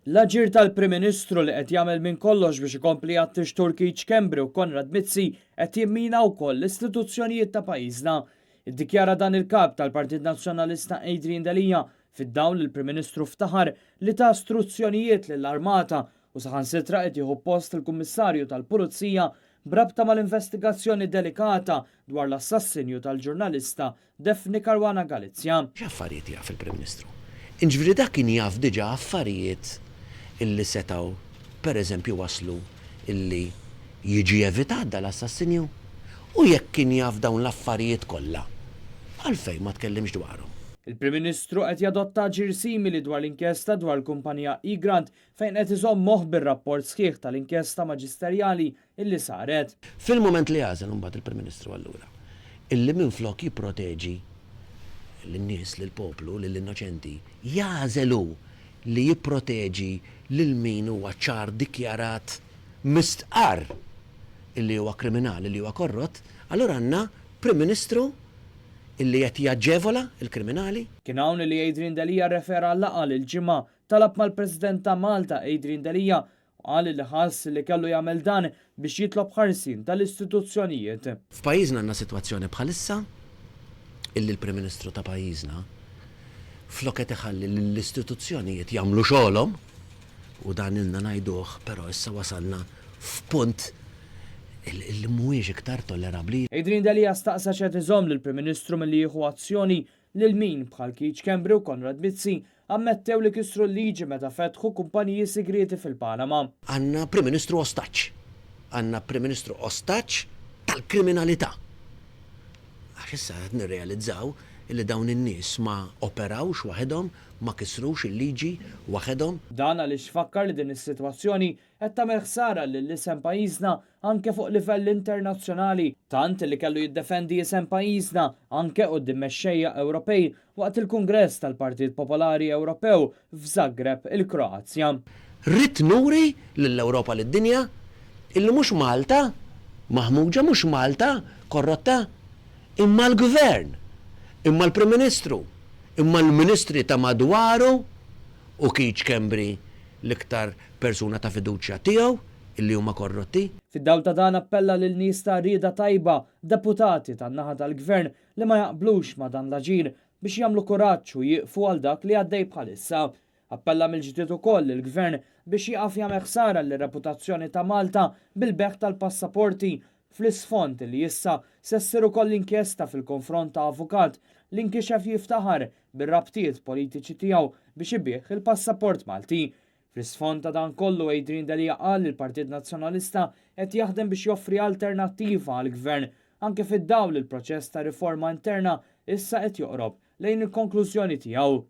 L-aġir tal-Prim Ministru li qed jagħmel minn kollox biex ikompli jattix Turkic Kembri u Konrad Mizzi qed jimmina wkoll l-istituzzjonijiet ta' pajjiżna. Iddikjara dan il-kap tal-Partit Nazzjonalista Adrian Dalija fid-dawl il-Prim Ministru ftaħar li ta' istruzzjonijiet lill-Armata u saħansitra qed jieħu post il-Kummissarju tal-Pulizija brabta mal-investigazzjoni delikata dwar l-assassinju tal-ġurnalista Defni Caruana Galizja. X'affarijiet jaf il-Prim Ministru? Inġifieri dak kien jaf diġà affarijiet illi setaw pereżempju waslu illi jiġi evitat dal-assassinju. U jekk kien jaf dawn l-affarijiet kollha, għalfejn ma tkellimx dwarhom. Il-Prim Ministru qed jadotta ġir simili dwar l-inkjesta dwar kumpanija Igrant fejn qed iżomm moħħ bir-rapport sħiħ tal-inkjesta maġisterjali illi saret. Fil-moment li għażel imbagħad il-Prim Ministru allura, illi minflok jipproteġi lin-nies, lill-poplu, lill-innoċenti, jażelu li jipproteġi lil min huwa ċar dikjarat mistqar illi huwa kriminali, li huwa korrott, allura għandna Prim Ministru illi qed jaġġevola il-kriminali. Kien hawn li Adrian Dalija refera l-laqgħa il-ġimgħa talab mal-President ta' Malta Adrian Dalija u qal li ħass li kellu jagħmel dan biex jitlob ħarsin tal-istituzzjonijiet. F'pajjiżna għandna sitwazzjoni bħalissa illi l-Prim Ministru ta' pajjiżna flok qed iħalli l-istituzzjonijiet jagħmlu xogħolhom u dan ilna ngħiduh, però issa wasalna f'punt illi mhuwiex iktar tollerabbli. Adrian Dalija staqsa x'qed iżomm lill-Prim Ministru milli jieħu azzjoni lil min bħal Kiċ Kembri u Konrad Mizzi ammettew li kisru l-liġi meta fetħu kumpaniji segreti fil-Panama. Għandna Prim Ministru ostaġġ. Għandna Prim Ministru ostaġġ tal-kriminalità. Għax issa qed nirrealizzaw illi dawn in-nies ma operawx waħedhom, ma kisrux il-liġi waħedhom. Dan għaliex fakkar li din is-sitwazzjoni qed tagħmel ħsara lill-isem pajjiżna anke fuq livell internazzjonali, tant li kellu jiddefendi isem pajjiżna anke quddiem mexxejja Ewropej waqt il-Kungress tal-Partit Popolari Ewropew f'Zagreb, il-Kroazja. Rid nuri lill-Ewropa lid-dinja illi mhux Malta, maħmuġa mhux Malta korrotta, imma l-Gvern, imma l-Prim Ministru, imma l-Ministri ta' madwaru u Kiċ Kembri l-iktar persuna ta' fiduċja tiegħu illi huma korrotti. Fid-dawl ta' dan appella lil nies ta' rieda tajba, deputati tan-naħa tal-Gvern li ma jaqblux ma' dan l-aġir biex jagħmlu kuraġġ u jieqfu għal dak li għaddej bħalissa. Appella mill-ġdid ukoll il-Gvern biex jaqaf jagħmel ħsara lir-reputazzjoni ta' Malta bil-beħ tal-passaporti fl-isfond li issa sessir ukoll inkjesta fil-konfront ta' avukat li nkixef jiftaħar bir-rabtiet politiċi tiegħu biex ibih il-passaport Malti. Fl-isfond ta' dan kollu Adrian Dalija qal li l-Partit Nazzjonalista qed jaħdem biex joffri alternattiva għall-Gvern anke fid-dawl il-proċess ta' riforma interna issa qed joqrob lejn il-konklużjoni tiegħu.